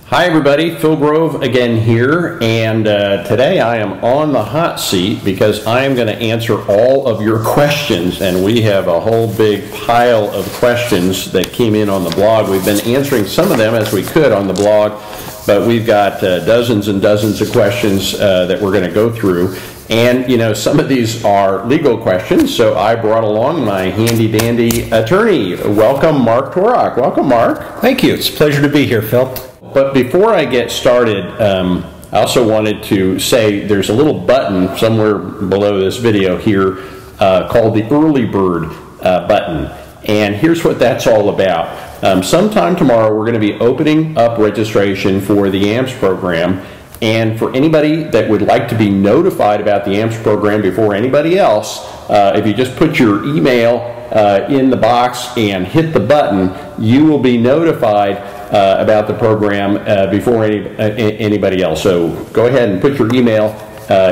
Hi everybody, Phil Grove again here, and today I am on the hot seat because I am going to answer all of your questions, and we have a whole big pile of questions that came in on the blog. We've been answering some of them as we could on the blog, but we've got dozens and dozens of questions that we're going to go through. And, you know, some of these are legal questions, so I brought along my handy-dandy attorney. Welcome, Mark Torok. Welcome, Mark. Thank you. It's a pleasure to be here, Phil. But before I get started, I also wanted to say there's a little button somewhere below this video here called the early bird button. And here's what that's all about. Sometime tomorrow we're going to be opening up registration for the AMPS program. And for anybody that would like to be notified about the AMPS program before anybody else, if you just put your email in the box and hit the button, you will be notified about the program before anybody else. So go ahead and put your email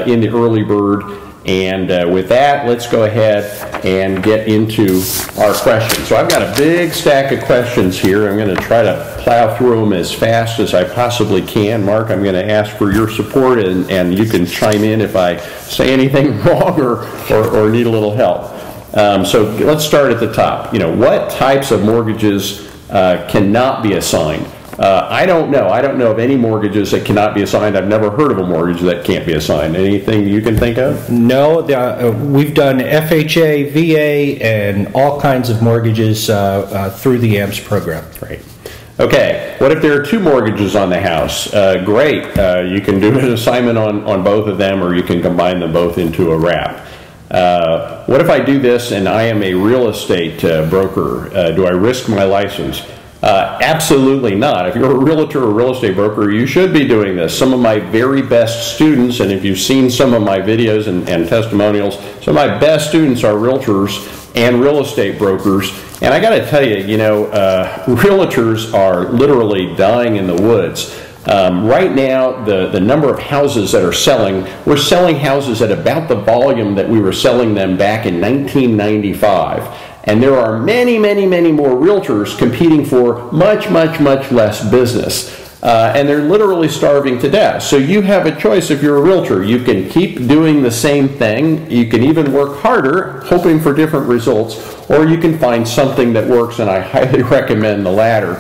in the early bird. And with that, let's go ahead and get into our questions. So I've got a big stack of questions here. I'm going to try to plow through them as fast as I possibly can. Mark, I'm going to ask for your support, and you can chime in if I say anything wrong or need a little help. So let's start at the top. You know, what types of mortgages cannot be assigned? I don't know. I don't know of any mortgages that cannot be assigned. I've never heard of a mortgage that can't be assigned. Anything you can think of? No. We've done FHA, VA, and all kinds of mortgages through the AMPS program. Right. Okay. What if there are two mortgages on the house? Great. You can do an assignment on both of them, or you can combine them both into a wrap. What if I do this and I am a real estate broker? Do I risk my license? Absolutely not. If you're a realtor or real estate broker, you should be doing this. Some of my very best students, and if you've seen some of my videos and testimonials, some of my best students are realtors and real estate brokers. And I got to tell you, you know, realtors are literally dying in the woods. Right now, the number of houses that are selling, we're selling houses at about the volume that we were selling them back in 1995. And there are many, many, many more realtors competing for much, much, much less business. And they're literally starving to death. So you have a choice if you're a realtor. You can keep doing the same thing. You can even work harder, hoping for different results. Or you can find something that works, and I highly recommend the latter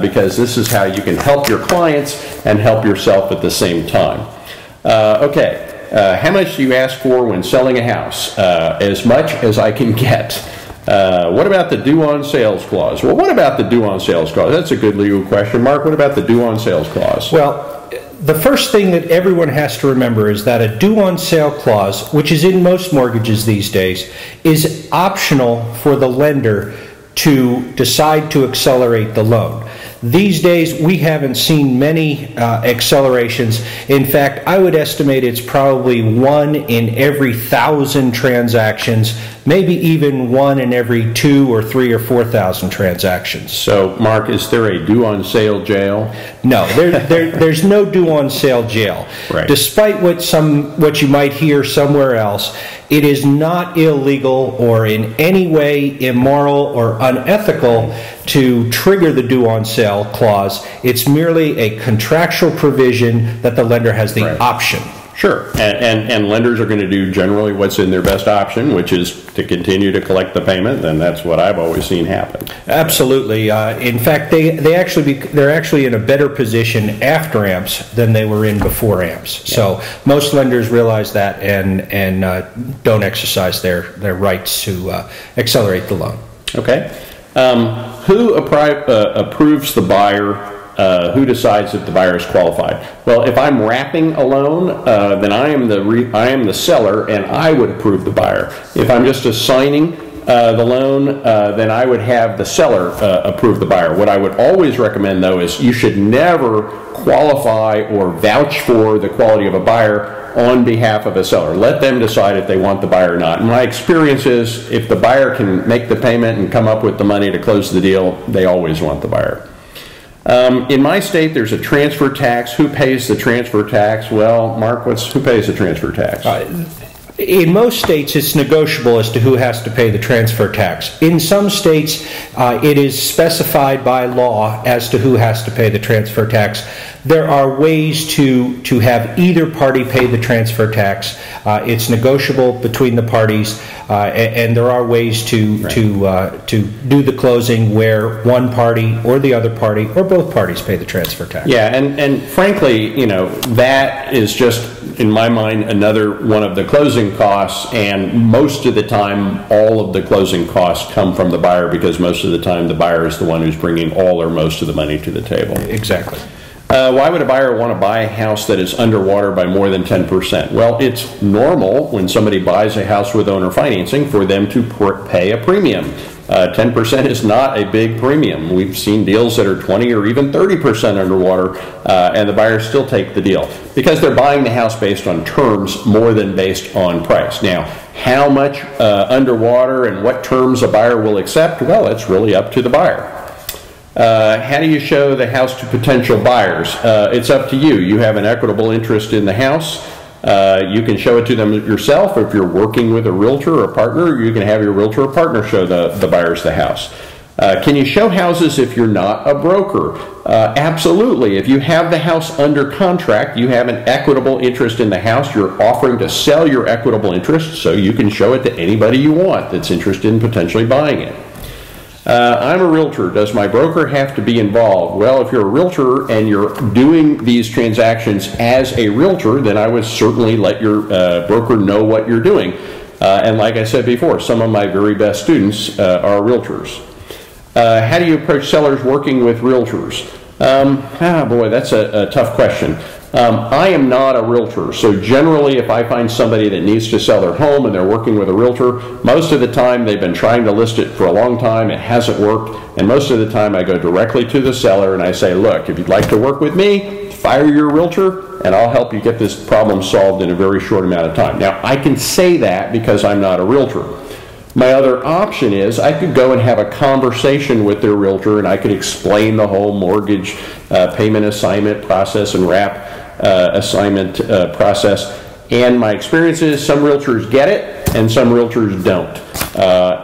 because this is how you can help your clients and help yourself at the same time. How much do you ask for when selling a house? As much as I can get. What about the due on sales clause? Well, what about the due on sales clause? That's a good legal question. Mark, what about the due on sales clause? Well, the first thing that everyone has to remember is that a due on sale clause, which is in most mortgages these days, is optional for the lender to decide to accelerate the loan. These days, we haven't seen many accelerations. In fact, I would estimate it's probably 1 in every 1,000 transactions, maybe even 1 in every 2 or 3 or 4,000 transactions. So, Mark, is there a due on sale jail? No, there's no due on sale jail. Right. Despite what you might hear somewhere else, it is not illegal or in any way immoral or unethical to trigger the due on sale clause. It's merely a contractual provision that the lender has the option. Sure, and lenders are going to do generally what's in their best option, which is to continue to collect the payment, and that's what I've always seen happen. Absolutely. In fact, they're actually in a better position after AMPS than they were in before AMPS. Yeah. So most lenders realize that and don't exercise their rights to accelerate the loan. Okay. Who approves the buyer? Who decides if the buyer is qualified? Well, if I'm wrapping a loan, then I am the seller, and I would approve the buyer. If I'm just assigning the loan, then I would have the seller approve the buyer. What I would always recommend, though, is you should never qualify or vouch for the quality of a buyer on behalf of a seller. Let them decide if they want the buyer or not. And my experience is if the buyer can make the payment and come up with the money to close the deal, they always want the buyer. In my state, there's a transfer tax. Who pays the transfer tax? Well, Mark, who pays the transfer tax? In most states, it's negotiable as to who has to pay the transfer tax. In some states, it is specified by law as to who has to pay the transfer tax. There are ways to have either party pay the transfer tax. It's negotiable between the parties, and there are ways to do the closing where one party or the other party or both parties pay the transfer tax. Yeah, and frankly, that is just, in my mind, another one of the closing costs, and most of the time all of the closing costs come from the buyer, because most of the time the buyer is the one who's bringing all or most of the money to the table. Exactly. Why would a buyer want to buy a house that is underwater by more than 10%? Well, it's normal when somebody buys a house with owner financing for them to pay a premium. 10% is not a big premium. We've seen deals that are 20 or even 30% underwater, and the buyers still take the deal because they're buying the house based on terms more than based on price. Now, how much underwater and what terms a buyer will accept? Well, it's really up to the buyer. How do you show the house to potential buyers? It's up to you. You have an equitable interest in the house. You can show it to them yourself. If you're working with a realtor or a partner, you can have your realtor or partner show the buyers the house. Can you show houses if you're not a broker? Absolutely. If you have the house under contract, you have an equitable interest in the house. You're offering to sell your equitable interest, so you can show it to anybody you want that's interested in potentially buying it. I'm a realtor. Does my broker have to be involved? Well, if you're a realtor and you're doing these transactions as a realtor, then I would certainly let your broker know what you're doing. And like I said before, some of my very best students are realtors. How do you approach sellers working with realtors? Boy, that's a tough question. I am not a realtor, so generally if I find somebody that needs to sell their home and they're working with a realtor, most of the time they've been trying to list it for a long time, it hasn't worked, and most of the time I go directly to the seller and I say, look, if you'd like to work with me, fire your realtor and I'll help you get this problem solved in a very short amount of time. Now, I can say that because I'm not a realtor. My other option is I could go and have a conversation with their realtor and I could explain the whole mortgage payment assignment process and wrap assignment process. And my experience is some realtors get it and some realtors don't.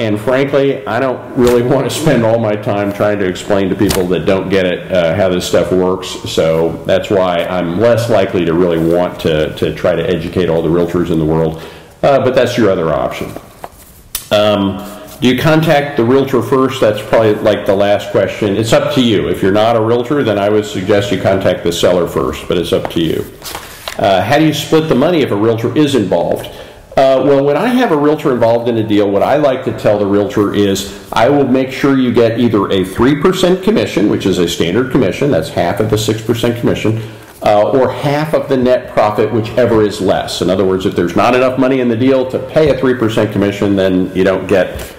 And frankly, I don't really want to spend all my time trying to explain to people that don't get it how this stuff works. So that's why I'm less likely to really want to try to educate all the realtors in the world. But that's your other option. Do you contact the realtor first? That's probably like the last question. It's up to you. If you're not a realtor, then I would suggest you contact the seller first, but it's up to you. How do you split the money if a realtor is involved? Well, when I have a realtor involved in a deal, what I like to tell the realtor is I will make sure you get either a 3% commission, which is a standard commission, that's half of the 6% commission, or half of the net profit, whichever is less. In other words, if there's not enough money in the deal to pay a 3% commission, then you don't get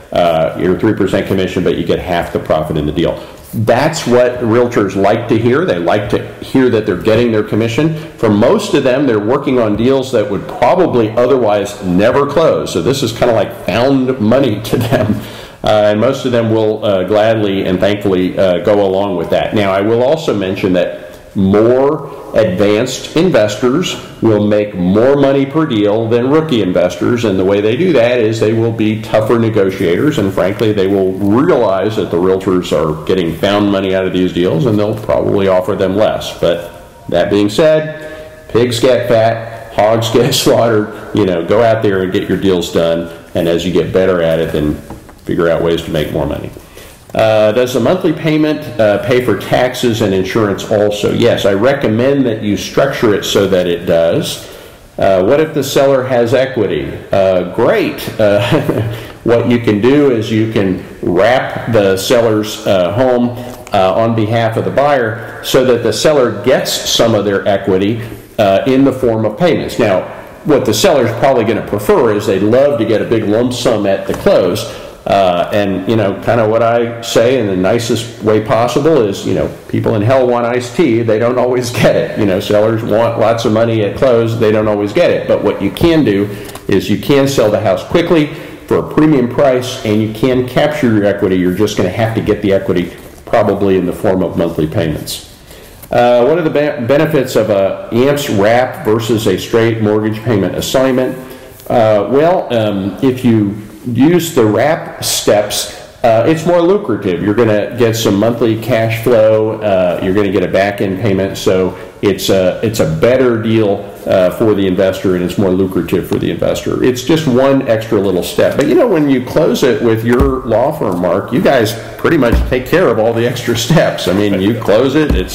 your 3% commission, but you get half the profit in the deal. That's what realtors like to hear. They like to hear that they're getting their commission. For most of them, they're working on deals that would probably otherwise never close. So this is kind of like found money to them. And most of them will gladly and thankfully go along with that. Now, I will also mention that more advanced investors will make more money per deal than rookie investors, and the way they do that is they will be tougher negotiators, and frankly they will realize that the realtors are getting found money out of these deals and they'll probably offer them less. But that being said, pigs get fat, hogs get slaughtered. Go out there and get your deals done, and as you get better at it, then figure out ways to make more money. Does the monthly payment pay for taxes and insurance also? Yes, I recommend that you structure it so that it does. What if the seller has equity? Great. What you can do is you can wrap the seller's home on behalf of the buyer so that the seller gets some of their equity in the form of payments. Now, what the seller's probably going to prefer is they'd love to get a big lump sum at the close. And kind of what I say in the nicest way possible is, people in hell want iced tea. They don't always get it. Sellers want lots of money at close. They don't always get it. But what you can do is you can sell the house quickly for a premium price, and you can capture your equity. You're just going to have to get the equity probably in the form of monthly payments. What are the benefits of a AMPS wrap versus a straight mortgage payment assignment? If you use the wrap steps, it's more lucrative. You're going to get some monthly cash flow. You're going to get a back-end payment, so it's a better deal for the investor, and it's more lucrative for the investor. It's just one extra little step. But when you close it with your law firm, Mark, you guys pretty much take care of all the extra steps. I mean, you close it. It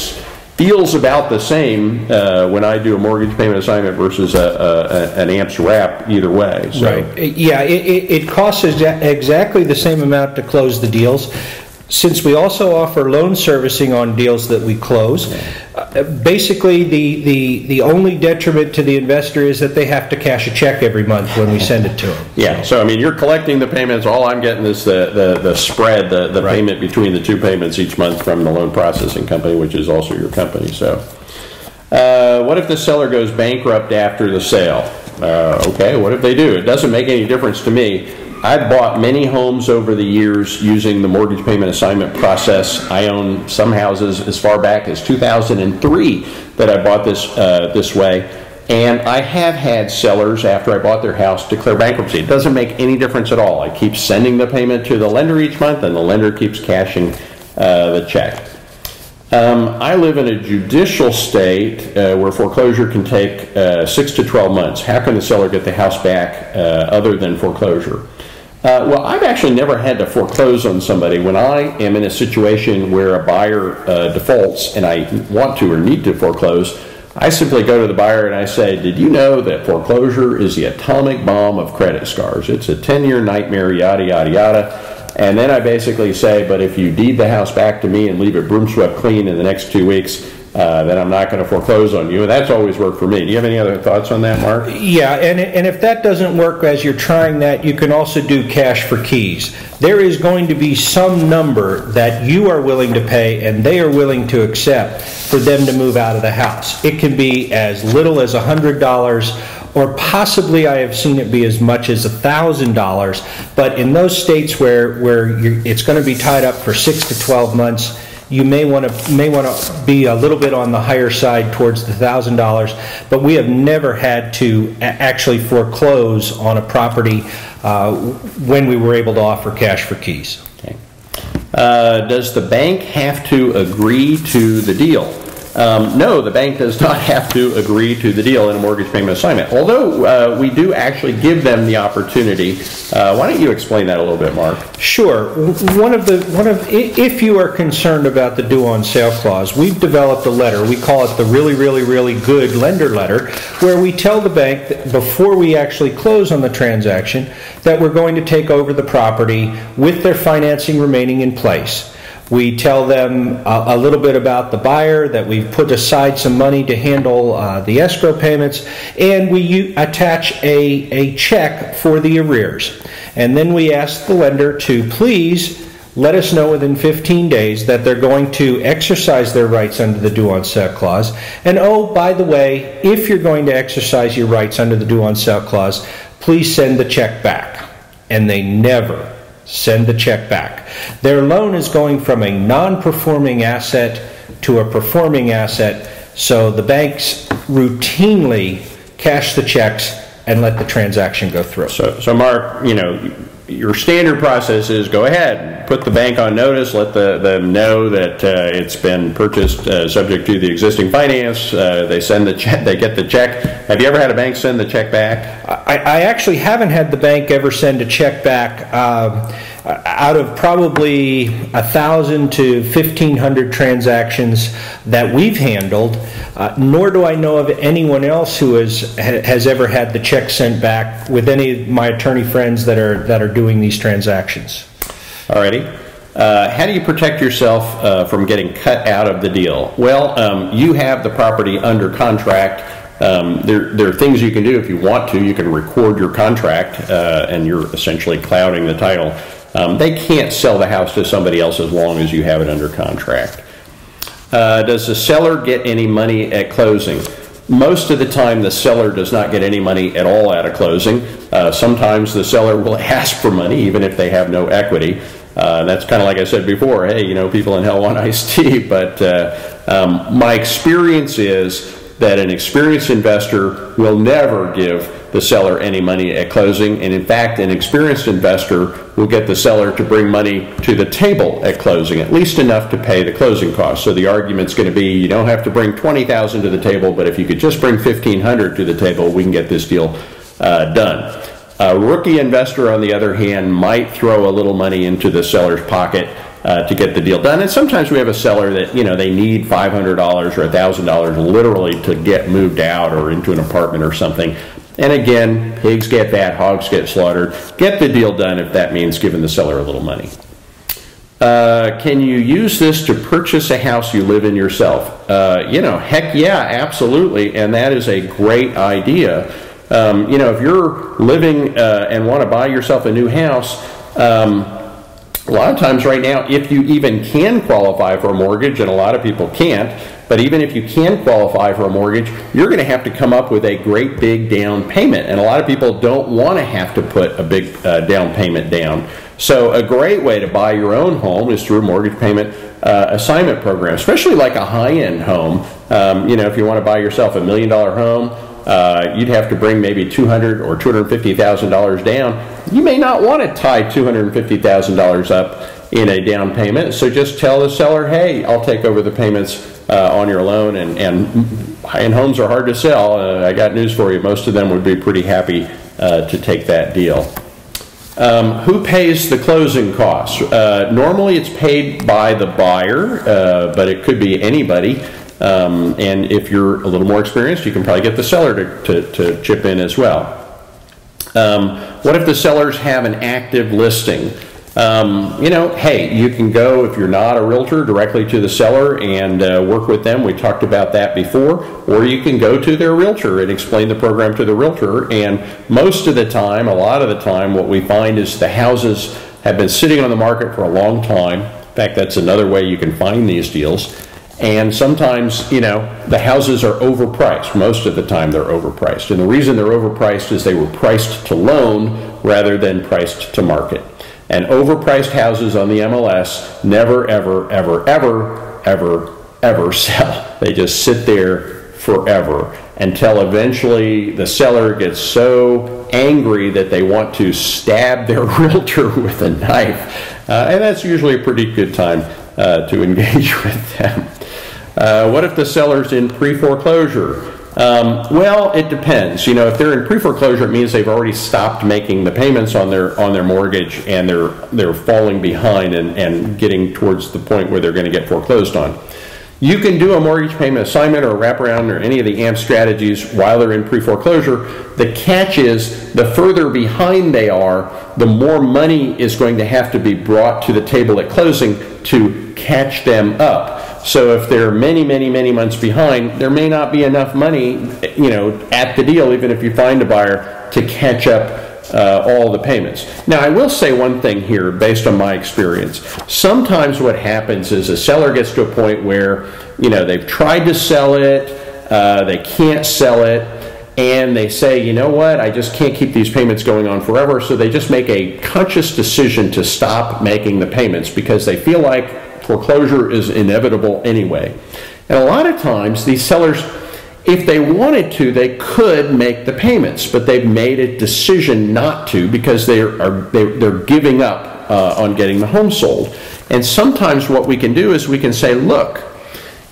feels about the same when I do a mortgage payment assignment versus an AMPS wrap either way. So. Right. Yeah, it costs exactly the same amount to close the deals. Since we also offer loan servicing on deals that we close, basically the only detriment to the investor is that they have to cash a check every month when we send it to them. Yeah, so I mean, you're collecting the payments. All I'm getting is the spread, the right. Payment between the two payments each month from the loan processing company, which is also your company. So what if the seller goes bankrupt after the sale? Okay, what if they do? It doesn't make any difference to me. I've bought many homes over the years using the mortgage payment assignment process. I own some houses as far back as 2003 that I bought this way. And I have had sellers, after I bought their house, declare bankruptcy. It doesn't make any difference at all. I keep sending the payment to the lender each month, and the lender keeps cashing the check. I live in a judicial state where foreclosure can take 6 to 12 months. How can the seller get the house back other than foreclosure? Well, I've actually never had to foreclose on somebody. When I am in a situation where a buyer defaults and I want to or need to foreclose, I simply go to the buyer and I say, did you know that foreclosure is the atomic bomb of credit scars? It's a 10-year nightmare, yada, yada, yada. And then I basically say, but if you deed the house back to me and leave it broom swept clean in the next 2 weeks, then I'm not going to foreclose on you. And that's always worked for me. Do you have any other thoughts on that, Mark? Yeah, and if that doesn't work as you're trying that, you can also do cash for keys. There is going to be some number that you are willing to pay and they are willing to accept for them to move out of the house. It can be as little as $100, or possibly I have seen it be as much as $1,000. But in those states where it's going to be tied up for 6 to 12 months, you may want to be a little bit on the higher side towards the $1,000, but we have never had to actually foreclose on a property when we were able to offer cash for keys. Okay. Does the bank have to agree to the deal? No, the bank does not have to agree to the deal in a mortgage payment assignment, although we do actually give them the opportunity. Why don't you explain that a little bit, Mark? Sure. If you are concerned about the due on sale clause, we've developed a letter. We call it the really, really, really good lender letter, where we tell the bank that before we actually close on the transaction that we're going to take over the property with their financing remaining in place. We tell them a little bit about the buyer, that we've put aside some money to handle the escrow payments, and we attach a check for the arrears. And then we ask the lender to please let us know within 15 days that they're going to exercise their rights under the due on sale clause. And oh, by the way, if you're going to exercise your rights under the due on sale clause, please send the check back. And they never send the check back. Their loan is going from a non-performing asset to a performing asset, so the banks routinely cash the checks and let the transaction go through. So Mark, your standard process is go ahead, put the bank on notice, let them know that it's been purchased subject to the existing finance. They send the check, they get the check. Have you ever had a bank send the check back? I actually haven't had the bank ever send a check back. Out of probably 1,000 to 1,500 transactions that we've handled, nor do I know of anyone else who has ever had the check sent back with any of my attorney friends that are doing these transactions. Alrighty. How do you protect yourself from getting cut out of the deal? Well, you have the property under contract. There are things you can do if you want to. You can record your contract, and you're essentially clouding the title. They can't sell the house to somebody else as long as you have it under contract. Does the seller get any money at closing? Most of the time, the seller does not get any money at all out of closing. Sometimes the seller will ask for money, even if they have no equity. That's kind of like I said before, hey, people in hell want iced tea. But my experience is that an experienced investor will never give the seller any money at closing, and in fact, an experienced investor will get the seller to bring money to the table at closing, at least enough to pay the closing costs. So the argument's going to be, you don't have to bring $20,000 to the table, but if you could just bring $1,500 to the table, we can get this deal done. A rookie investor, on the other hand, might throw a little money into the seller's pocket to get the deal done. And sometimes we have a seller that, they need $500 or $1,000 literally to get moved out or into an apartment or something. And again, pigs get fat, hogs get slaughtered. Get the deal done if that means giving the seller a little money. Can you use this to purchase a house you live in yourself? Heck yeah, absolutely. And that is a great idea. If you're living and want to buy yourself a new house, a lot of times right now, if you even can qualify for a mortgage, and a lot of people can't, but even if you can qualify for a mortgage, you're going to have to come up with a great big down payment. And a lot of people don't want to have to put a big down payment down. So a great way to buy your own home is through a mortgage payment assignment program, especially like a high-end home. If you want to buy yourself $1 million home, you'd have to bring maybe $200,000 or $250,000 down. You may not want to tie $250,000 up in a down payment, so just tell the seller, hey, I'll take over the payments on your loan, and high-end homes are hard to sell. I got news for you. Most of them would be pretty happy to take that deal. Who pays the closing costs? Normally it's paid by the buyer, but it could be anybody. And if you're a little more experienced, you can probably get the seller to chip in as well. What if the sellers have an active listing? Hey, you can go, if you're not a realtor, directly to the seller and work with them. We talked about that before. Or you can go to their realtor and explain the program to the realtor. And most of the time, a lot of the time, what we find is the houses have been sitting on the market for a long time. In fact, that's another way you can find these deals. And sometimes, the houses are overpriced. Most of the time they're overpriced. And the reason they're overpriced is they were priced to loan rather than priced to market. And overpriced houses on the MLS never, ever, ever, ever, ever, ever sell. They just sit there forever until eventually the seller gets so angry that they want to stab their realtor with a knife. And that's usually a pretty good time to engage with them. What if the seller's in pre-foreclosure? Well, it depends. If they're in pre-foreclosure, it means they've already stopped making the payments on their mortgage, and they're falling behind and getting towards the point where they're going to get foreclosed on. You can do a mortgage payment assignment or a wraparound or any of the AMPS strategies while they're in pre-foreclosure. The catch is the further behind they are, the more money is going to have to be brought to the table at closing to catch them up. So if they're many, many, many months behind, there may not be enough money, at the deal, even if you find a buyer, to catch up all the payments. Now, I will say one thing here, based on my experience. Sometimes what happens is a seller gets to a point where, they've tried to sell it, they can't sell it, and they say, you know what, I just can't keep these payments going on forever, so they just make a conscious decision to stop making the payments because they feel like foreclosure is inevitable anyway. And a lot of times these sellers, if they wanted to, they could make the payments, but they've made a decision not to because they're giving up on getting the home sold. And sometimes what we can do is we can say, look,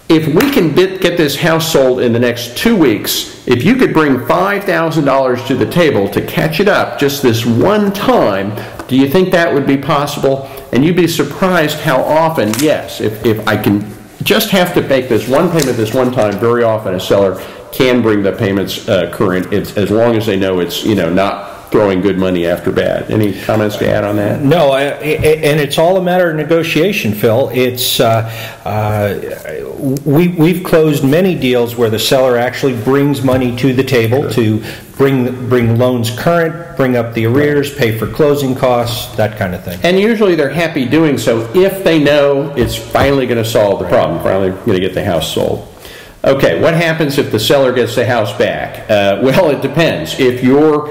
if we can get this house sold in the next 2 weeks, if you could bring $5,000 to the table to catch it up just this one time, do you think that would be possible? And you'd be surprised how often, yes, if I can just have to make this one payment this one time, very often a seller can bring the payments current, as long as they know it's not throwing good money after bad. Any comments to add on that? No, and it's all a matter of negotiation, Phil. It's we've closed many deals where the seller actually brings money to the table to bring loans current, bring up the arrears, pay for closing costs, that kind of thing. And usually they're happy doing so if they know it's finally going to solve the problem, finally going to get the house sold. Okay, what happens if the seller gets the house back? Well, it depends. If you're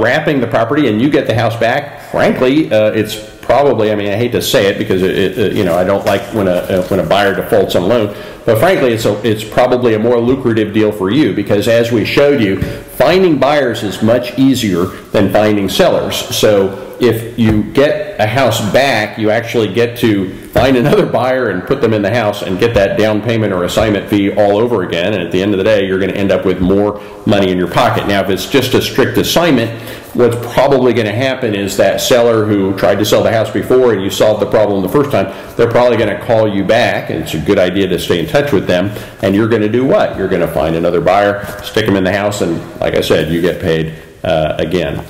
wrapping the property and you get the house back, frankly, it's probably, I hate to say it because I don't like when a buyer defaults on a loan, But frankly, it's probably a more lucrative deal for you because, as we showed you, finding buyers is much easier than finding sellers. So if you get a house back, you actually get to find another buyer and put them in the house and get that down payment or assignment fee all over again. And at the end of the day, you're going to end up with more money in your pocket. Now, if it's just a strict assignment, what's probably going to happen is that seller who tried to sell the house before and you solved the problem the first time, they're probably going to call you back, and it's a good idea to stay in touch with them. And you're going to do what? You're going to find another buyer, stick them in the house, and like I said, you get paid again.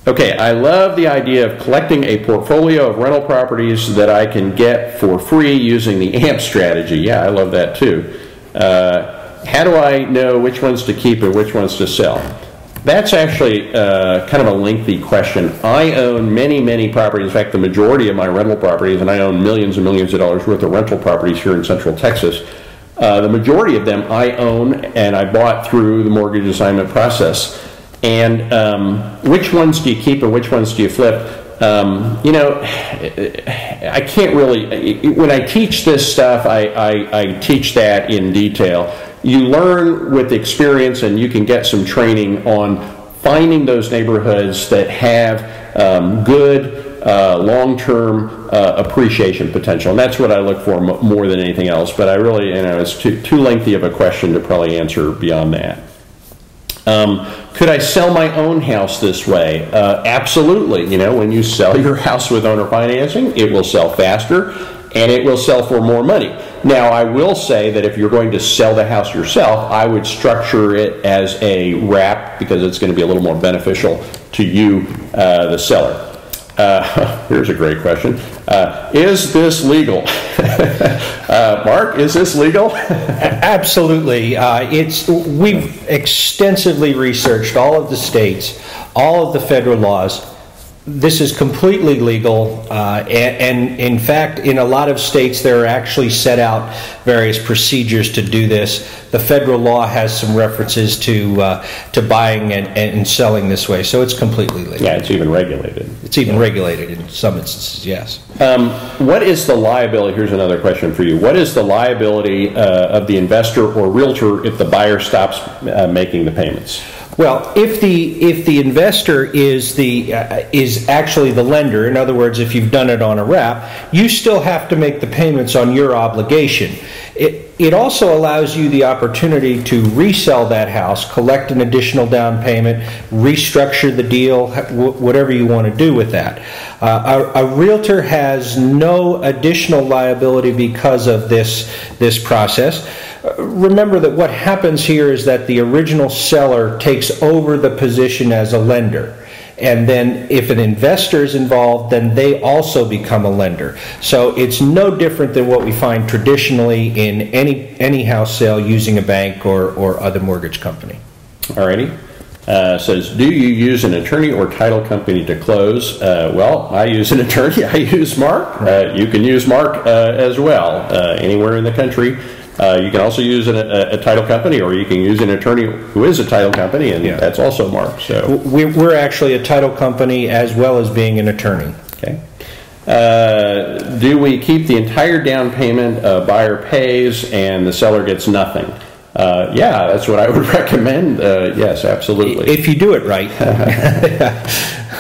Okay, I love the idea of collecting a portfolio of rental properties that I can get for free using the AMPS strategy. Yeah, I love that too. How do I know which ones to keep and which ones to sell? That's actually kind of a lengthy question. I own many, many properties. In fact, the majority of my rental properties, and I own millions and millions of dollars worth of rental properties here in Central Texas. The majority of them I own and I bought through the mortgage assignment process. And which ones do you keep and which ones do you flip? You know, I can't really, when I teach this stuff, I teach that in detail. You learn with experience, and you can get some training on finding those neighborhoods that have good long-term appreciation potential. And that's what I look for more than anything else. But I really, you know, it's too lengthy of a question to probably answer beyond that. Could I sell my own house this way? Absolutely. You know, when you sell your house with owner financing, it will sell faster and it will sell for more money. Now, I will say that if you're going to sell the house yourself, I would structure it as a wrap because it's going to be a little more beneficial to you, the seller. Here's a great question. Is this legal? Mark, is this legal? Absolutely. We've extensively researched all of the states, all of the federal laws. This is completely legal, and in fact, in a lot of states, there are actually set out various procedures to do this. The federal law has some references to buying and selling this way, so it's completely legal. Yeah, it's even regulated. It's even regulated in some instances, yes. What is the liability? Here's another question for you. What is the liability of the investor or realtor if the buyer stops making the payments? Well, if the investor is actually the lender, in other words, if you've done it on a wrap, you still have to make the payments on your obligation. It also allows you the opportunity to resell that house, collect an additional down payment, restructure the deal, whatever you want to do with that. A realtor has no additional liability because of this process. Remember that what happens here is that the original seller takes over the position as a lender. And then if an investor is involved, then they also become a lender. So it's no different than what we find traditionally in any house sale using a bank or other mortgage company. Alrighty. Says, do you use an attorney or title company to close? Well, I use an attorney. I use Mark. You can use Mark as well anywhere in the country. You can also use a title company, or you can use an attorney who is a title company, and that's also Mark. So we're actually a title company as well as being an attorney. Okay. Do we keep the entire down payment? Buyer pays and the seller gets nothing. Yeah, that's what I would recommend. Yes, absolutely. If you do it right.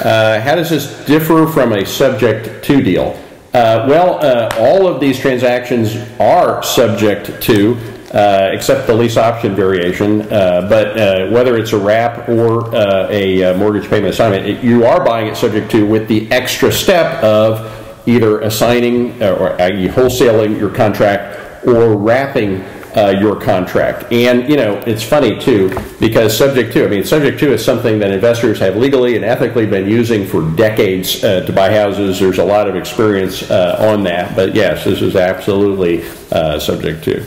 How does this differ from a subject to deal? All of these transactions are subject to, except the lease option variation, but whether it's a wrap or a mortgage payment assignment, you are buying it subject to with the extra step of either assigning or wholesaling your contract or wrapping your contract. And, you know, it's funny, too, because subject to is something that investors have legally and ethically been using for decades to buy houses. There's a lot of experience on that. But, yes, this is absolutely subject to.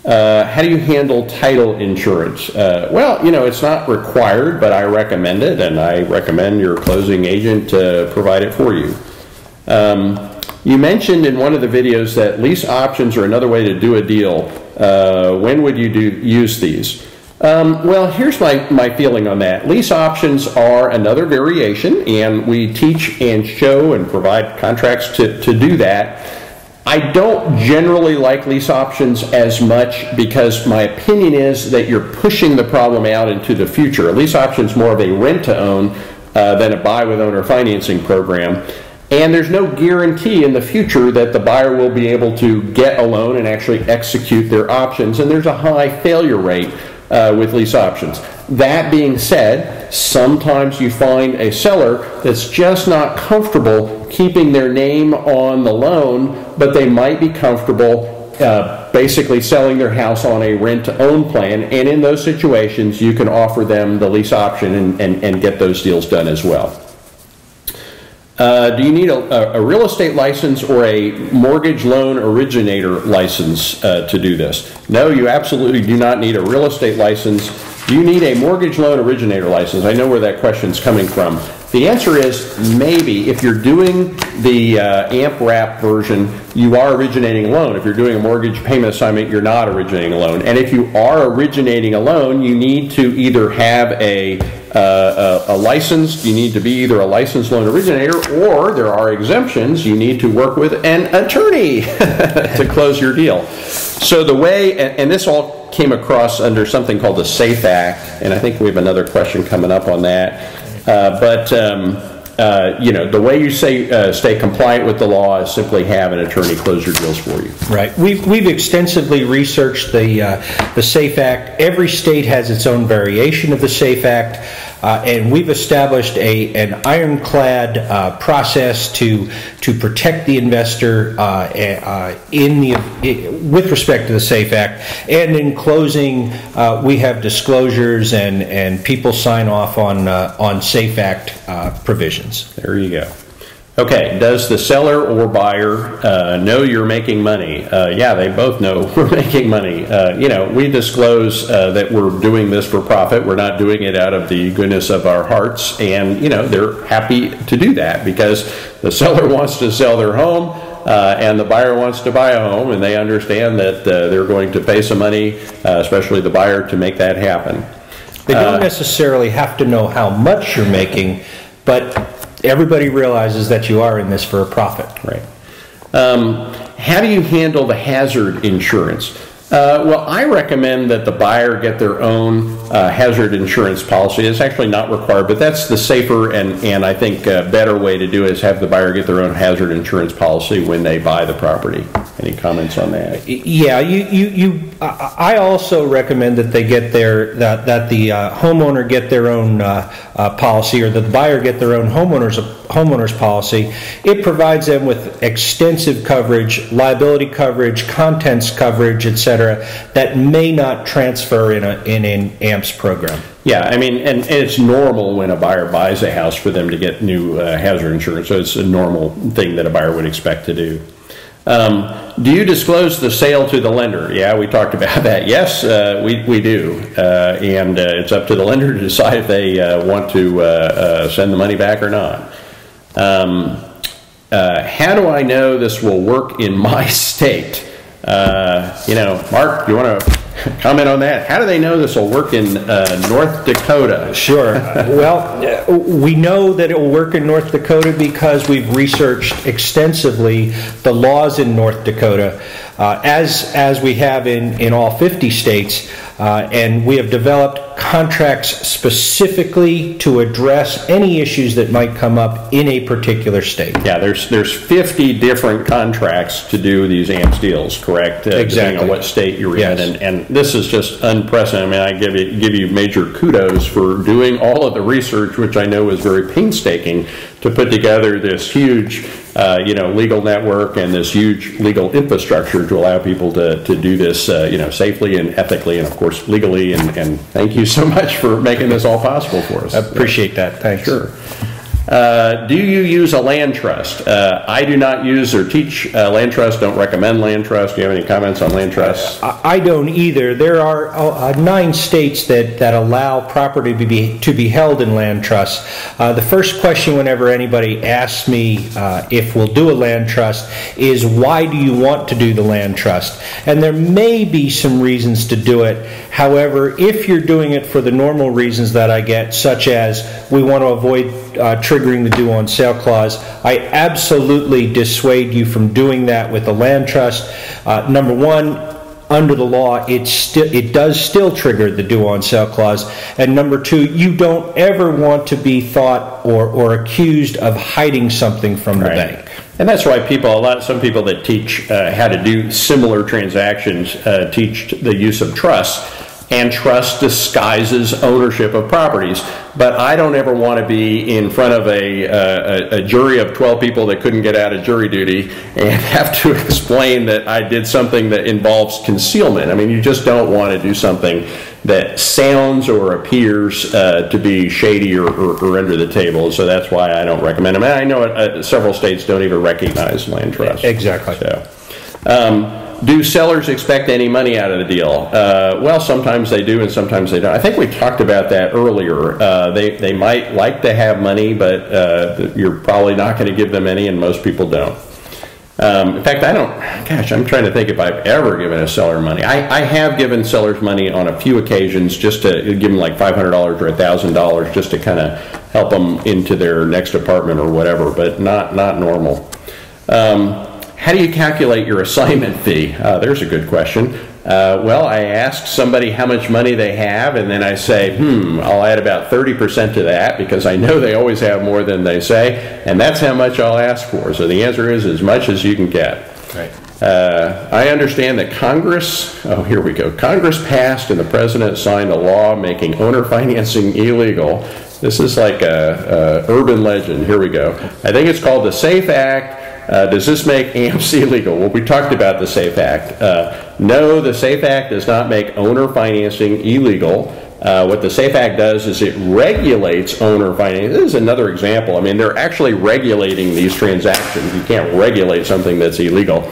How do you handle title insurance? Well, you know, it's not required, but I recommend it, and I recommend your closing agent provide it for you. You mentioned in one of the videos that lease options are another way to do a deal. When would you use these? Well, here's my feeling on that. Lease options are another variation, and we teach and show and provide contracts to do that. I don't generally like lease options as much because my opinion is that you're pushing the problem out into the future. A lease option is more of a rent-to-own than a buy-with-owner financing program. And there's no guarantee in the future that the buyer will be able to get a loan and actually execute their options. And there's a high failure rate with lease options. That being said, sometimes you find a seller that's just not comfortable keeping their name on the loan, but they might be comfortable basically selling their house on a rent-to-own plan. And in those situations, you can offer them the lease option and get those deals done as well. Do you need a real estate license or a mortgage loan originator license to do this? No, you absolutely do not need a real estate license. Do you need a mortgage loan originator license? I know where that question's coming from. The answer is maybe. If you're doing the AMP version, you are originating a loan. If you're doing a mortgage payment assignment, you're not originating a loan. And if you are originating a loan, you need to either have a license, you need to be either a licensed loan originator, or there are exemptions, you need to work with an attorney to close your deal. So the way, and this all came across under something called the SAFE Act, and I think we have another question coming up on that. You know, the way you stay compliant with the law is simply have an attorney close your deals for you. Right. We've extensively researched the SAFE Act. Every state has its own variation of the SAFE Act, and we've established an ironclad process to protect the investor with respect to the SAFE Act. And in closing, we have disclosures and people sign off on SAFE Act provisions. There you go. Okay, does the seller or buyer know you're making money? Yeah, they both know we're making money. You know, we disclose that we're doing this for profit. We're not doing it out of the goodness of our hearts. And, you know, they're happy to do that because the seller wants to sell their home and the buyer wants to buy a home, and they understand that they're going to pay some money, especially the buyer, to make that happen. They don't necessarily have to know how much you're making, but everybody realizes that you are in this for a profit. Right. How do you handle the hazard insurance? Well, I recommend that the buyer get their own hazard insurance policy. It's actually not required, but that's the safer and I think better way to do it is have the buyer get their own hazard insurance policy when they buy the property. Any comments on that? Yeah, I also recommend that they get that the homeowner get their own policy, or that the buyer get their own homeowner's policy. It provides them with extensive coverage, liability coverage, contents coverage, etc., that may not transfer in an AMPS program. Yeah, I mean, and it's normal when a buyer buys a house for them to get new hazard insurance, so it's a normal thing that a buyer would expect to do. Do you disclose the sale to the lender? Yeah, we talked about that. Yes, we do. And it's up to the lender to decide if they want to send the money back or not. How do I know this will work in my state? You know, Mark, you want to comment on that? How do they know this will work in North Dakota? Sure. Well, we know that it will work in North Dakota because we've researched extensively the laws in North Dakota, as we have in all 50 states, and we have developed contracts specifically to address any issues that might come up in a particular state. Yeah, there's 50 different contracts to do these AMPS deals, correct? Exactly. Depending on what state you're yes. in, and this is just unprecedented. I mean, I give you major kudos for doing all of the research, which I know is very painstaking, to put together this huge legal network and this huge legal infrastructure to allow people to do this safely and ethically and of course legally, and thank you so much for making this all possible for us. I appreciate that. Thanks. Sure. Do you use a land trust? I do not use or teach land trust, don't recommend land trust. Do you have any comments on land trusts? I don't either. There are 9 states that allow property to be held in land trusts. The first question whenever anybody asks me if we'll do a land trust is, why do you want to do the land trust? And there may be some reasons to do it. However, if you're doing it for the normal reasons that I get, such as we want to avoid triggering the due on sale clause. I absolutely dissuade you from doing that with a land trust. Number one, under the law, it does still trigger the due on sale clause. And number two, you don't ever want to be thought or accused of hiding something from the bank. And that's why some people that teach how to do similar transactions teach the use of trust. And trust disguises ownership of properties. But I don't ever want to be in front of a jury of 12 people that couldn't get out of jury duty and have to explain that I did something that involves concealment. I mean, you just don't want to do something that sounds or appears to be shady or under the table. So that's why I don't recommend them. And I know several states don't even recognize land trusts. Exactly. So, do sellers expect any money out of the deal? Well, sometimes they do and sometimes they don't. I think we talked about that earlier. They might like to have money, but you're probably not going to give them any, and most people don't. In fact, I'm trying to think if I've ever given a seller money. I have given sellers money on a few occasions, just to give them like $500 or $1,000 just to kind of help them into their next apartment or whatever, but not normal. How do you calculate your assignment fee? There's a good question. Well, I ask somebody how much money they have, and then I say, I'll add about 30% to that because I know they always have more than they say, and that's how much I'll ask for. So the answer is as much as you can get. Right. I understand that Congress passed and the President signed a law making owner financing illegal. This is like a urban legend. Here we go. I think it's called the SAFE Act. Does this make AMPS illegal? Well, we talked about the SAFE Act. No, the SAFE Act does not make owner financing illegal. What the SAFE Act does is it regulates owner financing. This is another example. I mean, they're actually regulating these transactions. You can't regulate something that's illegal.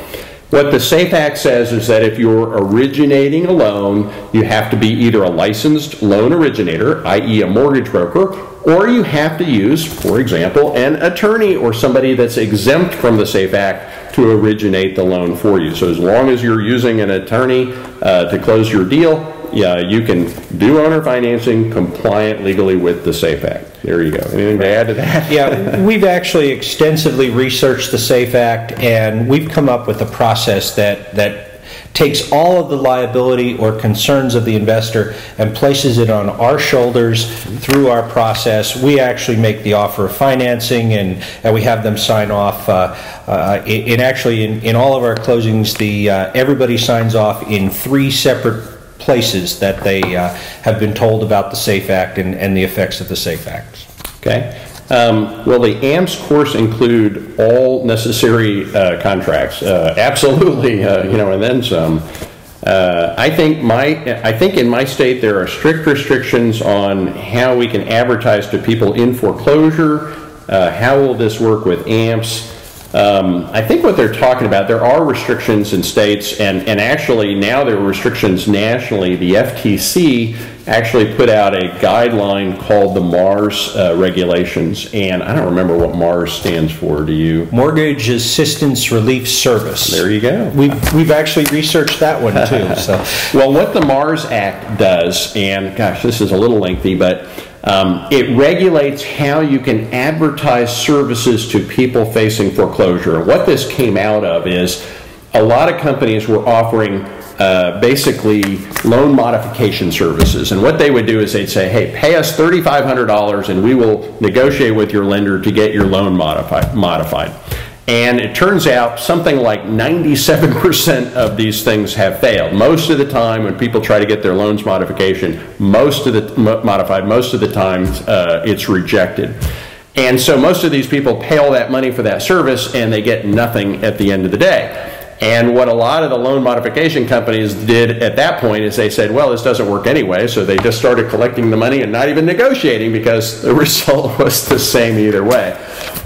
What the SAFE Act says is that if you're originating a loan, you have to be either a licensed loan originator, i.e. a mortgage broker, or you have to use, for example, an attorney or somebody that's exempt from the SAFE Act to originate the loan for you. So as long as you're using an attorney to close your deal, you can do owner financing compliant legally with the SAFE Act. There you go. Anything to add to that? Yeah, we've actually extensively researched the SAFE Act, and we've come up with a process that takes all of the liability or concerns of the investor and places it on our shoulders through our process. We actually make the offer of financing, and we have them sign off. In all of our closings, everybody signs off in 3 separate places that they have been told about the SAFE Act and the effects of the SAFE Act. Okay. Will the AMPS course include all necessary contracts? Absolutely, and then some. I think in my state there are strict restrictions on how we can advertise to people in foreclosure. How will this work with AMPS? I think what they're talking about, there are restrictions in states, and actually now there are restrictions nationally. The FTC actually put out a guideline called the MARS regulations, and I don't remember what MARS stands for. Do you? Mortgage Assistance Relief Service. There you go. We've actually researched that one too. So. Well, what the MARS Act does, and gosh, this is a little lengthy, but it regulates how you can advertise services to people facing foreclosure. And what this came out of is a lot of companies were offering basically loan modification services. And what they would do is they'd say, hey, pay us $3,500 and we will negotiate with your lender to get your loan modified. And it turns out something like 97% of these things have failed. Most of the time when people try to get their loans modified, most of the time it's rejected. And so most of these people pay all that money for that service and they get nothing at the end of the day. And what a lot of the loan modification companies did at that point is they said, well, this doesn't work anyway, so they just started collecting the money and not even negotiating because the result was the same either way.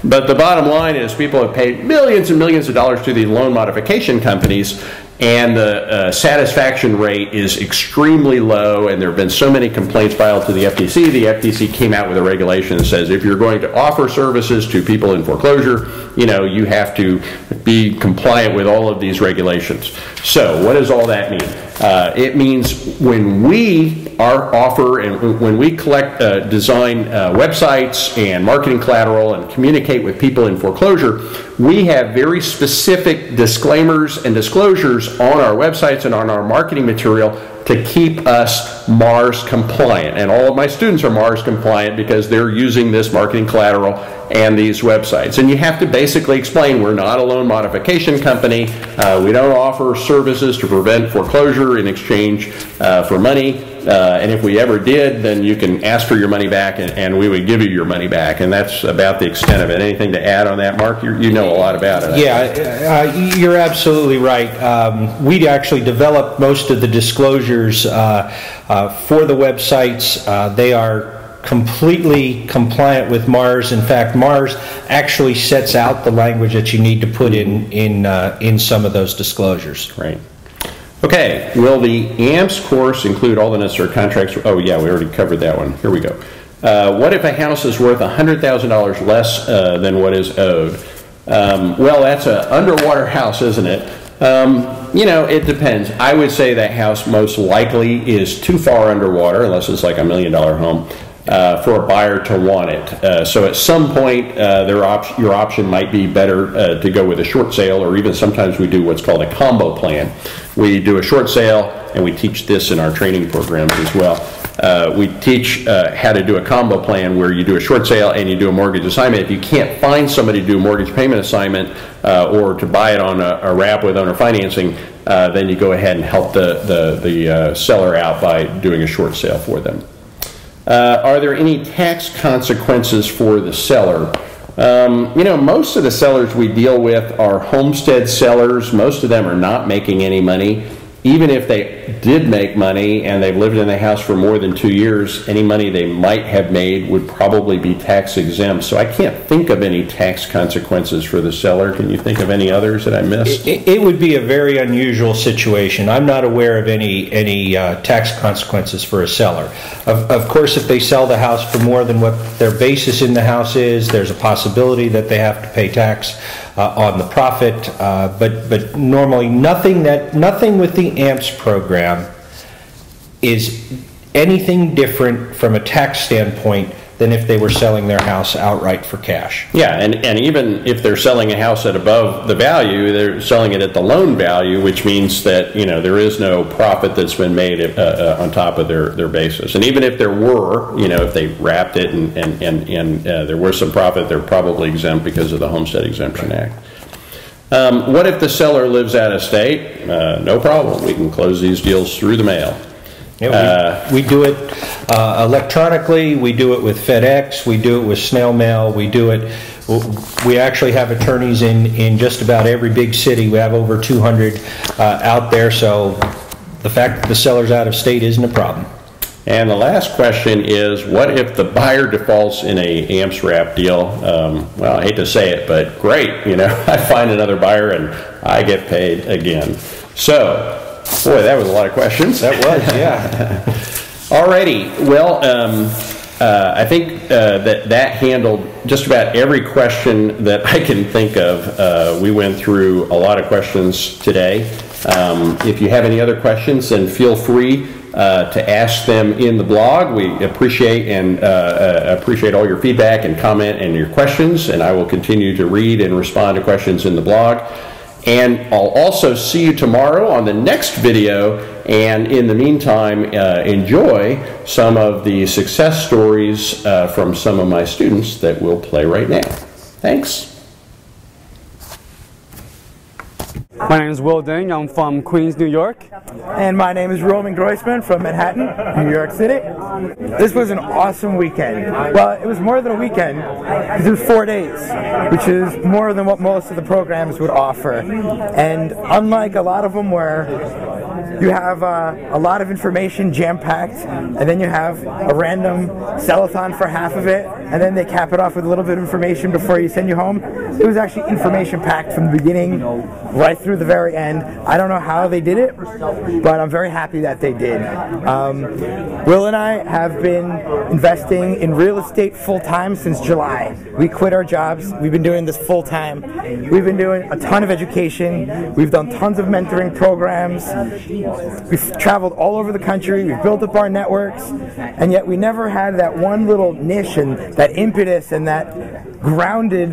But the bottom line is people have paid millions and millions of dollars to the loan modification companies, and the satisfaction rate is extremely low, and there have been so many complaints filed to the FTC. The FTC came out with a regulation that says if you're going to offer services to people in foreclosure, you have to be compliant with all of these regulations. So what does all that mean? It means when we offer and when we collect, design websites and marketing collateral and communicate with people in foreclosure, we have very specific disclaimers and disclosures on our websites and on our marketing material to keep us MARS compliant. And all of my students are MARS compliant because they're using this marketing collateral and these websites. And you have to basically explain we're not a loan modification company. We don't offer services to prevent foreclosure in exchange for money. And if we ever did, then you can ask for your money back and we would give you your money back. And that's about the extent of it. Anything to add on that, Mark? You know a lot about it. Yeah, you're absolutely right. We actually developed most of the disclosures for the websites. They are completely compliant with MARS. In fact, MARS actually sets out the language that you need to put in some of those disclosures. Right. Okay, will the AMPS course include all the necessary contracts? Oh yeah, we already covered that one. Here we go. What if a house is worth $100,000 less than what is owed? Well, that's an underwater house, isn't it? You know, it depends. I would say that house most likely is too far underwater, unless it's like $1 million home, for a buyer to want it. So at some point, your option might be better to go with a short sale, or even sometimes we do what's called a combo plan. We do a short sale, and we teach this in our training programs as well. We teach how to do a combo plan where you do a short sale and you do a mortgage assignment. If you can't find somebody to do a mortgage payment assignment or to buy it on a wrap with owner financing, then you go ahead and help the seller out by doing a short sale for them. Are there any tax consequences for the seller? You know, most of the sellers we deal with are homestead sellers. Most of them are not making any money. Even if they did make money and they've lived in the house for more than 2 years, any money they might have made would probably be tax exempt. So I can't think of any tax consequences for the seller. Can you think of any others that I missed? It would be a very unusual situation. I'm not aware of any tax consequences for a seller. Of course, if they sell the house for more than what their basis in the house is, there's a possibility that they have to pay tax on the profit, but normally nothing with the AMPS program is anything different from a tax standpoint than if they were selling their house outright for cash. Yeah, and even if they're selling a house at above the value, they're selling it at the loan value, which means that, you know, there is no profit that's been made on top of their basis. And even if there were, you know, if they wrapped it and there was some profit, they're probably exempt because of the Homestead Exemption Act. What if the seller lives out of state? No problem. We can close these deals through the mail. Yeah, we do it electronically. We do it with FedEx. We do it with snail mail. We actually have attorneys in just about every big city. We have over 200 out there. So the fact that the seller's out of state isn't a problem. And the last question is, what if the buyer defaults in a AMPS wrap deal? Well, I hate to say it, but great, you know, I find another buyer and I get paid again. So, boy, that was a lot of questions. That was, yeah. Alrighty, well, I think that handled just about every question that I can think of. We went through a lot of questions today. If you have any other questions, then feel free to ask them in the blog. We appreciate all your feedback and comment and your questions, and I will continue to read and respond to questions in the blog. And I'll also see you tomorrow on the next video, and in the meantime, enjoy some of the success stories from some of my students that we'll play right now. Thanks. My name is Will Ding. I'm from Queens, New York. And my name is Roman Groisman from Manhattan, New York City. This was an awesome weekend. Well, it was more than a weekend, because it was 4 days, which is more than what most of the programs would offer. And unlike a lot of them where you have a lot of information jam-packed, and then you have a random sell-a-thon for half of it, and then they cap it off with a little bit of information before you send you home. It was actually information-packed from the beginning right through the very end. I don't know how they did it, but I'm very happy that they did. Will and I have been investing in real estate full-time since July. We quit our jobs. We've been doing this full-time. We've been doing a ton of education. We've done tons of mentoring programs. We've traveled all over the country, we've built up our networks, and yet we never had that one little niche and that impetus and that grounded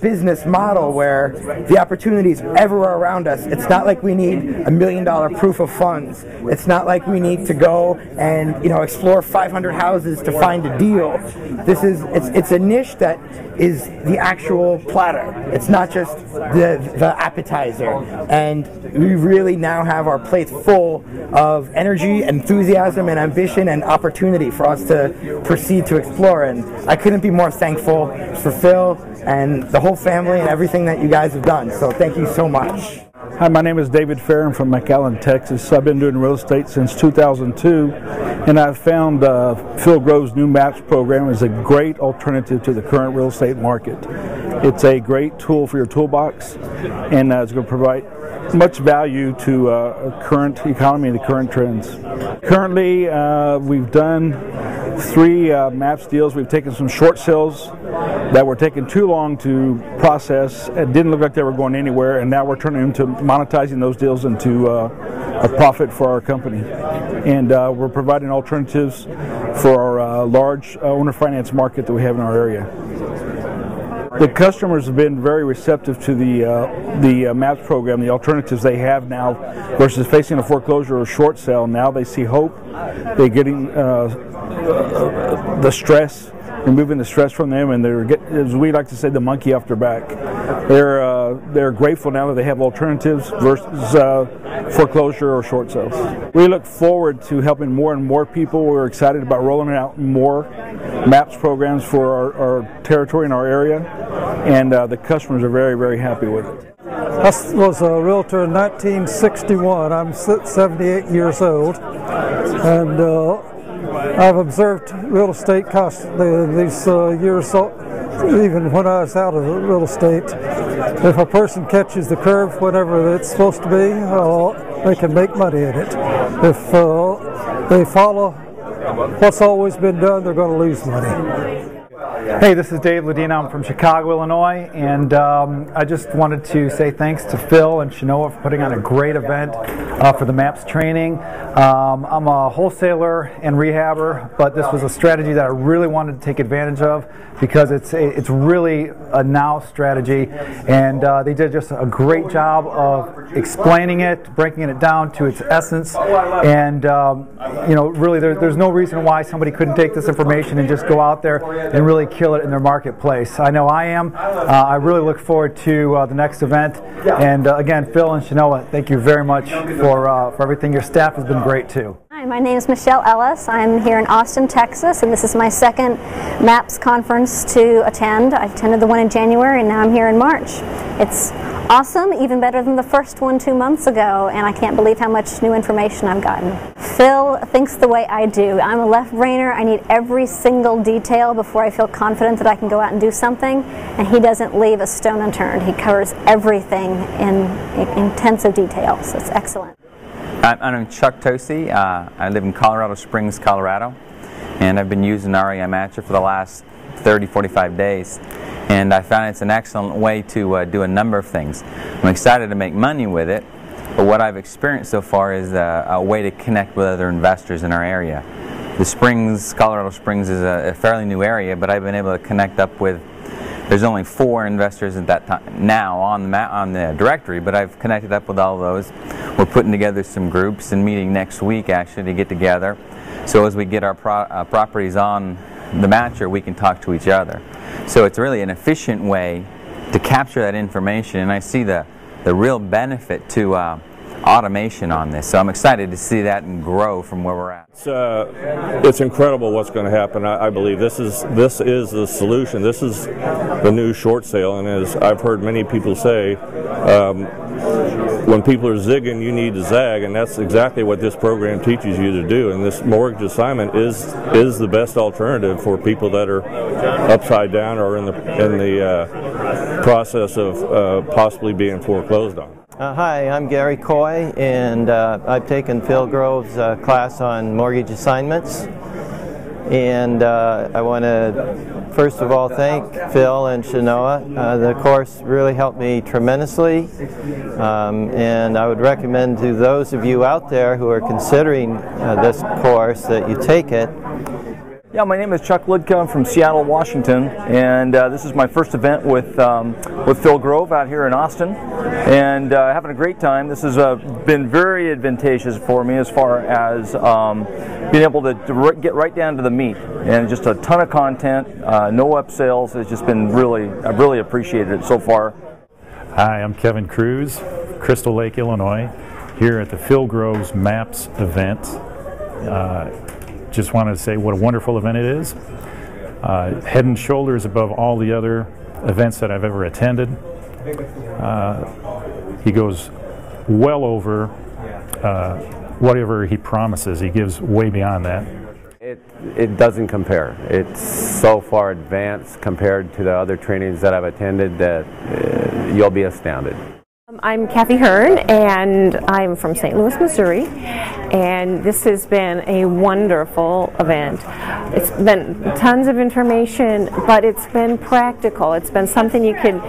business model where the opportunity is everywhere around us. It's not like we need $1 million proof of funds. It's not like we need to go and explore 500 houses to find a deal. It's a niche that is the actual platter. It's not just the appetizer. And we really now have our plates full of energy, enthusiasm, and ambition and opportunity for us to proceed to explore. And I couldn't be more thankful for Phil and the whole family and everything that you guys have done. So thank you so much. Hi, my name is David Fair. I'm from McAllen, Texas. I've been doing real estate since 2002, and I've found Phil Grove's new MAPS program is a great alternative to the current real estate market. It's a great tool for your toolbox, and it's going to provide much value to current economy and the current trends. Currently, we've done 3 MAPS deals. We've taken some short sales that were taking too long to process. It didn't look like they were going anywhere, and now we're turning into monetizing those deals into a profit for our company. And we're providing alternatives for our large owner finance market that we have in our area. The customers have been very receptive to the MAPS program, the alternatives they have now versus facing a foreclosure or short sale. Now they see hope. They're getting the stress, removing the stress from them, and they're getting, as we like to say, the monkey off their back. They're grateful now that they have alternatives versus foreclosure or short sales. We look forward to helping more and more people. We're excited about rolling out more MAPS programs for our territory and our area, and the customers are very, very happy with it. I was a realtor in 1961. I'm 78 years old, and I've observed real estate these years, even when I was out of real estate. If a person catches the curve whenever it's supposed to be, they can make money in it. If they follow what's always been done, they're going to lose money. Hey, this is Dave Ladina. I'm from Chicago, Illinois, and I just wanted to say thanks to Phil and Shanoa for putting on a great event for the MAPS training. I'm a wholesaler and rehabber, but this was a strategy that I really wanted to take advantage of because it's really a now strategy, and they did just a great job of explaining it, breaking it down to its essence, and really there's no reason why somebody couldn't take this information and just go out there and really kill it in their marketplace. I know I am. I really look forward to the next event. And again, Phil and Shanoa, thank you very much for everything. Your staff has been great too. Hi, my name is Michelle Ellis. I'm here in Austin, Texas, and this is my second MAPS conference to attend. I attended the one in January, and now I'm here in March. It's awesome, even better than the first one 2 months ago, and I can't believe how much new information I've gotten. Phil thinks the way I do. I'm a left-brainer. I need every single detail before I feel confident that I can go out and do something, and he doesn't leave a stone unturned. He covers everything in intensive detail, so it's excellent. I'm Chuck Tosi. I live in Colorado Springs, Colorado, and I've been using REI Matcher for the last 30-45 days. And I found it's an excellent way to do a number of things. I'm excited to make money with it, but what I've experienced so far is a way to connect with other investors in our area. The Springs, Colorado Springs is a fairly new area, but I've been able to connect up with, there's only 4 investors at that time now on the directory, but I've connected up with all of those. We're putting together some groups and meeting next week actually to get together. So as we get our properties on the Matcher, we can talk to each other. So it's really an efficient way to capture that information, and I see the real benefit to automation on this. So I'm excited to see that and grow from where we're at. It's incredible what's going to happen. I believe this is the solution. This is the new short sale, and as I've heard many people say, when people are zigging, you need to zag, and that's exactly what this program teaches you to do. And this mortgage assignment is the best alternative for people that are upside down or in the process of possibly being foreclosed on. Hi, I'm Gary Coy, and I've taken Phil Grove's class on mortgage assignments. And I want to first of all thank Phil and Shanoa. The course really helped me tremendously, and I would recommend to those of you out there who are considering this course that you take it. Yeah, my name is Chuck Lidka. I'm from Seattle, Washington, and this is my first event with Phil Grove out here in Austin, and having a great time. This has been very advantageous for me as far as being able to get right down to the meat, and just a ton of content, no upsells. It's just been I've really appreciated it so far. Hi, I'm Kevin Cruz, Crystal Lake, Illinois, here at the Phil Grove's MAPS event. Just wanted to say what a wonderful event it is. Head and shoulders above all the other events that I've ever attended. He goes well over whatever he promises. He gives way beyond that. It doesn't compare. It's so far advanced compared to the other trainings that I've attended that you'll be astounded. I'm Kathy Hearn, and I'm from St. Louis, Missouri, and this has been a wonderful event. It's been tons of information, but it's been practical. It's been something you can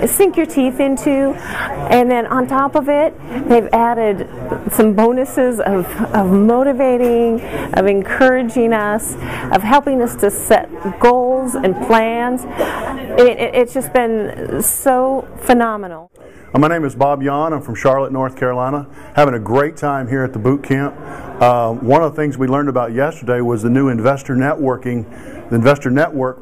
sink your teeth into, and then on top of it, they've added some bonuses of motivating, of encouraging us, of helping us to set goals and plans. It's just been so phenomenal. My name is Bob Yon. I'm from Charlotte, North Carolina. Having a great time here at the boot camp. One of the things we learned about yesterday was the new investor network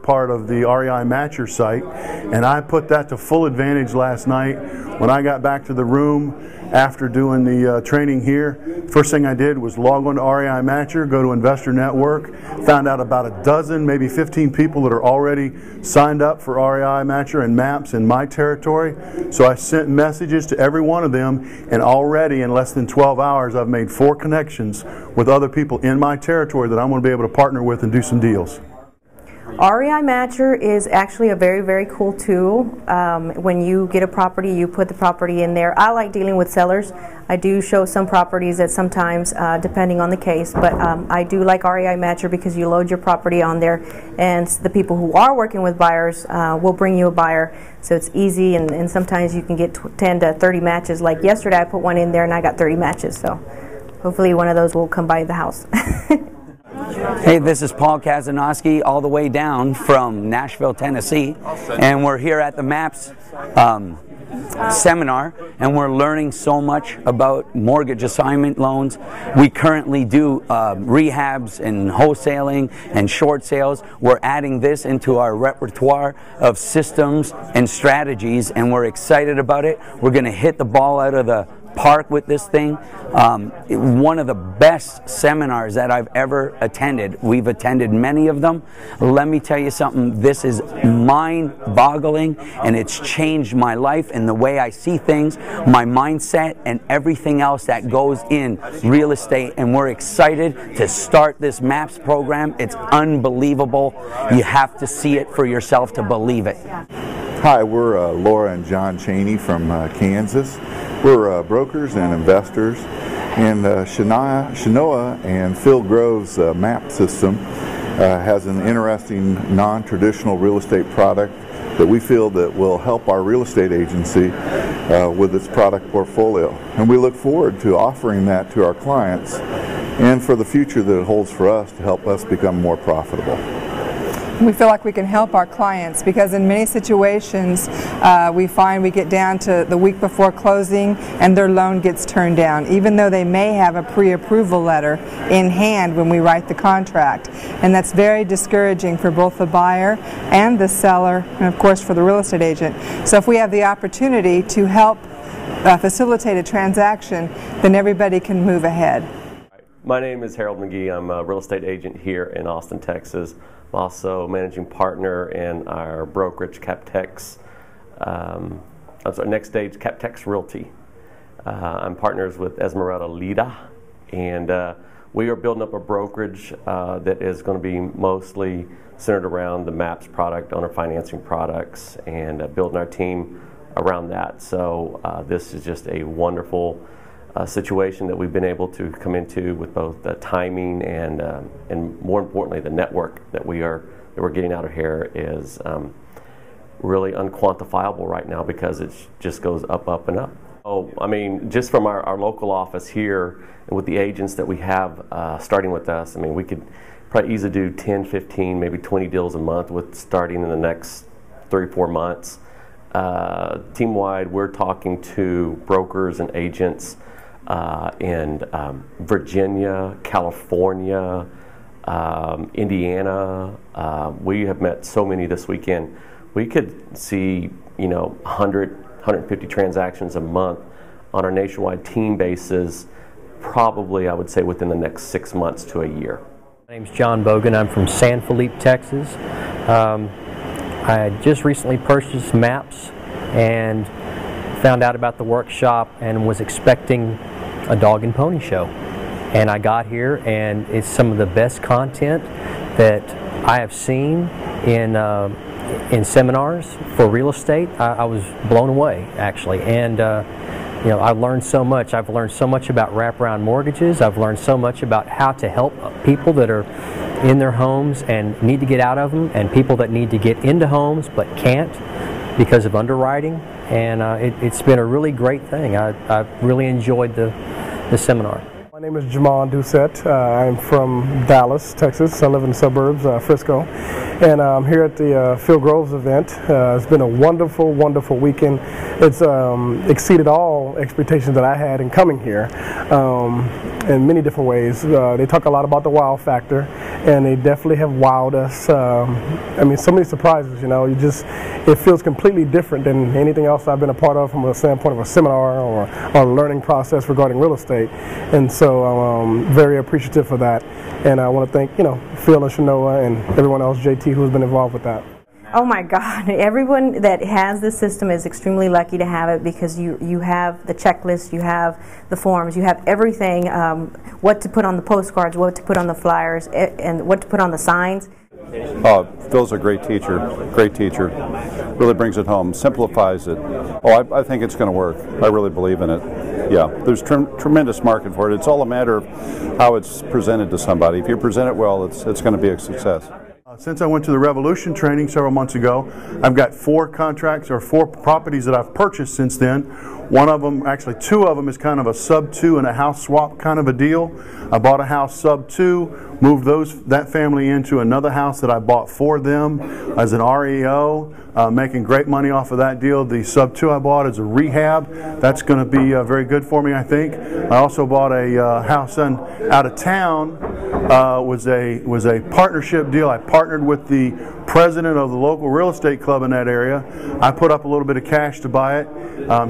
part of the REI Matcher site, and I put that to full advantage last night. When I got back to the room after doing the training here, first thing I did was log on to REI Matcher, go to Investor Network, found out about a dozen, maybe 15 people that are already signed up for REI Matcher and MAPS in my territory. So I sent messages to every one of them, and already in less than 12 hours I've made 4 connections with other people in my territory that I'm going to be able to partner with and do some deals. REI Matcher is actually a very, very cool tool. When you get a property, you put the property in there. I like dealing with sellers. I do show some properties that sometimes, depending on the case, but I do like REI Matcher because you load your property on there, and the people who are working with buyers will bring you a buyer. So it's easy, and sometimes you can get 10 to 30 matches. Like yesterday, I put one in there and I got 30 matches. So hopefully one of those will come by the house. Hey, this is Paul Kazanowski, all the way down from Nashville, Tennessee, and we're here at the MAPS seminar, and we're learning so much about mortgage assignment loans. We currently do rehabs and wholesaling and short sales. We're adding this into our repertoire of systems and strategies, and we're excited about it. We're going to hit the ball out of the park with this thing. One of the best seminars that I've ever attended. We've attended many of them. Let me tell you something, this is mind-boggling, and it's changed my life and the way I see things, my mindset, and everything else that goes in real estate. And we're excited to start this MAPS program. It's unbelievable. You have to see it for yourself to believe it. Hi, we're Laura and John Cheney from Kansas. We're brokers and investors, and Shanoa and Phil Grove's MAP system has an interesting non-traditional real estate product that we feel that will help our real estate agency with its product portfolio. And we look forward to offering that to our clients and for the future that it holds for us to help us become more profitable. We feel like we can help our clients because in many situations we find we get down to the week before closing and their loan gets turned down, even though they may have a pre-approval letter in hand when we write the contract. And that's very discouraging for both the buyer and the seller, and of course for the real estate agent. So if we have the opportunity to help facilitate a transaction, then everybody can move ahead. My name is Harold McGee. I'm a real estate agent here in Austin, Texas. I'm also managing partner in our brokerage, CapTex. Next Stage CapTex Realty. I'm partners with Esmeralda Lida, and we are building up a brokerage that is going to be mostly centered around the MAPS product, owner financing products, and building our team around that. So this is just a wonderful situation that we've been able to come into with both the timing and more importantly the network that we're getting out of here is really unquantifiable right now, because it just goes up, up, and up. Oh, I mean, just from our local office here and with the agents that we have starting with us, I mean, we could probably easily do 10, 15, maybe 20 deals a month with starting in the next 3-4 months. Team-wide, we're talking to brokers and agents in Virginia, California, Indiana. We have met so many this weekend. We could see, 100, 150 transactions a month on our nationwide team basis, probably, I would say, within the next 6 months to a year. My name's John Bogan. I'm from San Felipe, Texas. I had just recently purchased MAPS and found out about the workshop and was expecting a dog and pony show. And I got here, and it's some of the best content that I have seen in seminars for real estate. I was blown away, actually, and I've learned so much. I've learned so much about wraparound mortgages. I've learned so much about how to help people that are in their homes and need to get out of them, and people that need to get into homes but can't because of underwriting. And it's been a really great thing. I've really enjoyed the seminar. My name is Jamal Doucette. I'm from Dallas, Texas. I live in the suburbs, Frisco. And I'm here at the Phil Groves event. It's been a wonderful, wonderful weekend. It's exceeded all expectations that I had in coming here in many different ways. They talk a lot about the wow factor, and they definitely have wowed us. I mean, so many surprises, it feels completely different than anything else I've been a part of from a standpoint of a seminar or a learning process regarding real estate. And so I'm very appreciative for that. And I want to thank, Phil and Shanoa and everyone else, JT, who's been involved with that. Oh my God, everyone that has this system is extremely lucky to have it, because you have the checklist, you have the forms, you have everything, what to put on the postcards, what to put on the flyers, and what to put on the signs. Phil's a great teacher, really brings it home, simplifies it. I think it's going to work. I really believe in it. Yeah, there's tremendous market for it. It's all a matter of how it's presented to somebody. If you present it well, it's going to be a success. Since I went to the Revolution training several months ago, I've got 4 contracts or 4 properties that I've purchased since then. One of them, actually 2 of them, is kind of a sub-2 and a house swap kind of a deal. I bought a house sub-2, moved that family into another house that I bought for them as an REO, making great money off of that deal. The sub-2 I bought is a rehab. That's going to be very good for me, I think. I also bought a house out of town. Was a partnership deal. I partnered with the president of the local real estate club in that area. I put up a little bit of cash to buy it.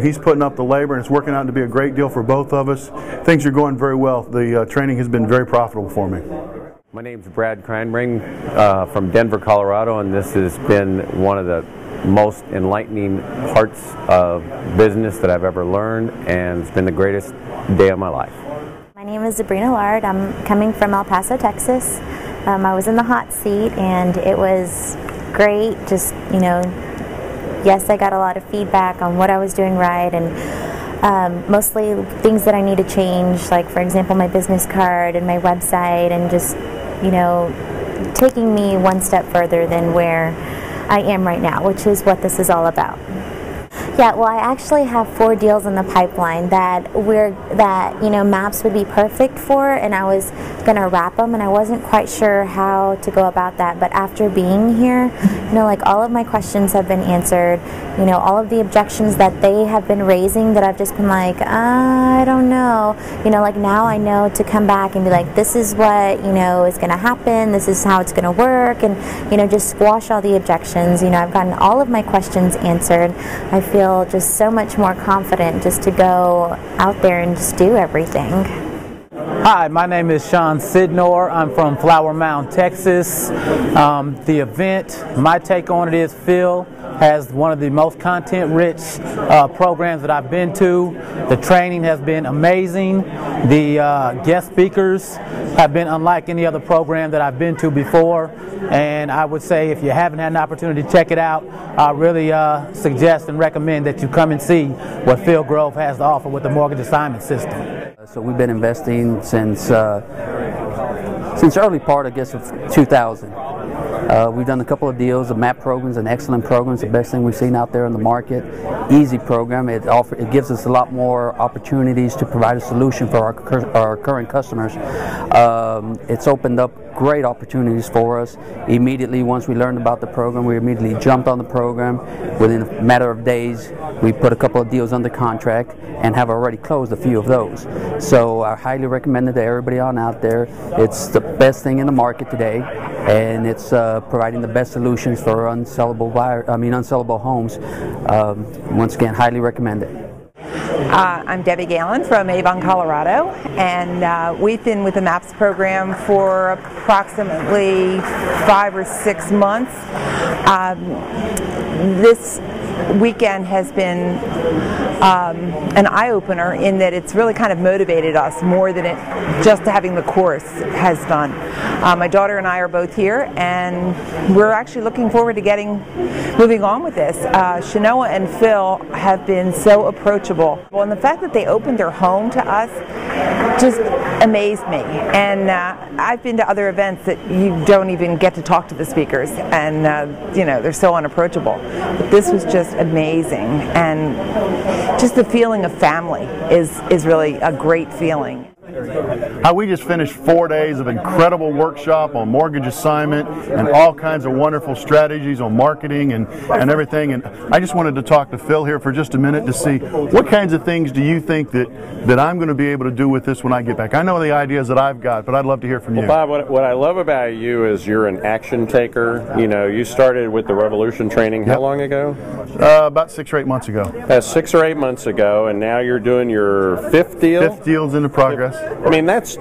He's putting up the labor, and it's working out to be a great deal for both of us. Things are going very well. The training has been very profitable for me. My name's Brad Kreinring from Denver, Colorado, and this has been one of the most enlightening parts of business that I've ever learned, and it's been the greatest day of my life. My name is Sabrina Lard. I'm coming from El Paso, Texas. I was in the hot seat, and it was great. Just, yes, I got a lot of feedback on what I was doing right, and mostly things that I need to change, like, for example, my business card and my website, and just, taking me one step further than where I am right now, which is what this is all about. Yeah, well, I actually have 4 deals in the pipeline that MAPS would be perfect for, and I was going to wrap them, and I wasn't quite sure how to go about that. But after being here, all of my questions have been answered. All of the objections that they have been raising that I've just been like, I don't know. Now I know to come back and be like, this is what, is going to happen. This is how it's going to work, and, just squash all the objections. I've gotten all of my questions answered. I feel just so much more confident just to go out there and just do everything. Hi, my name is Sean Sidnor. I'm from Flower Mound, Texas. The event, my take on it is Phil has one of the most content-rich programs that I've been to. The training has been amazing. The guest speakers have been unlike any other program that I've been to before. And I would say if you haven't had an opportunity to check it out, I really suggest and recommend that you come and see what Phil Grove has to offer with the mortgage assignment system. So we've been investing since early part, I guess, of 2000. We've done a couple of deals. The MAP program's an excellent program. It's the best thing we've seen out there in the market. Easy program. It gives us a lot more opportunities to provide a solution for our current customers. It's opened up great opportunities for us. Immediately, once we learned about the program, we immediately jumped on the program. Within a matter of days, we put a couple of deals under contract and have already closed a few of those. So I highly recommend it to everybody on out there. It's the best thing in the market today, and it's providing the best solutions for unsellable homes. Once again, highly recommend it. I'm Debbie Galen from Avon, Colorado, and we've been with the MAPS program for approximately 5 or 6 months. This weekend has been an eye-opener in that it's really kind of motivated us more than just having the course has done. My daughter and I are both here, and we're actually looking forward to moving on with this. Shanoa and Phil have been so approachable. Well, and the fact that they opened their home to us just amazed me. And I've been to other events that you don't even get to talk to the speakers, and you know, they're so unapproachable. But this was just amazing, and just the feeling of family is really a great feeling. We just finished 4 days of incredible workshop on mortgage assignment and all kinds of wonderful strategies on marketing and everything. And I just wanted to talk to Phil here for just a minute to see what kinds of things do you think that I'm going to be able to do with this when I get back. I know the ideas that I've got, but I'd love to hear from you. Well, Bob, what I love about you is you're an action taker. You know, you started with the Revolution training how long ago? About 6 or 8 months ago. 6 or 8 months ago, and now you're doing your 5th deal? 5th deal's into progress. I mean, that's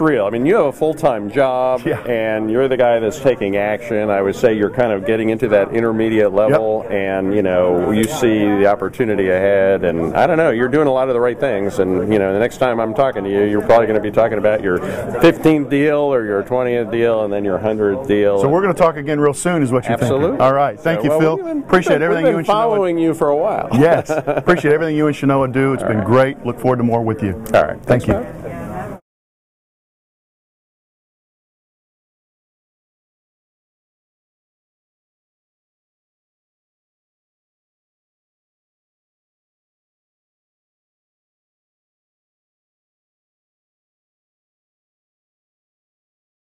real. I mean, you have a full-time job, and you're the guy that's taking action. I would say you're kind of getting into that intermediate level, and, you know, you see the opportunity ahead, and I don't know, you're doing a lot of the right things, and, you know, the next time I'm talking to you, you're probably going to be talking about your 15th deal or your 20th deal and then your 100th deal. So we're going to talk again real soon is what you're thinking. Absolutely. All right. Thank you, Phil. Appreciate everything you and Shanoa. We've been following you for a while. Yes. Appreciate everything you and Shanoa do. It's been great. Look forward to more with you. All right. Thank you.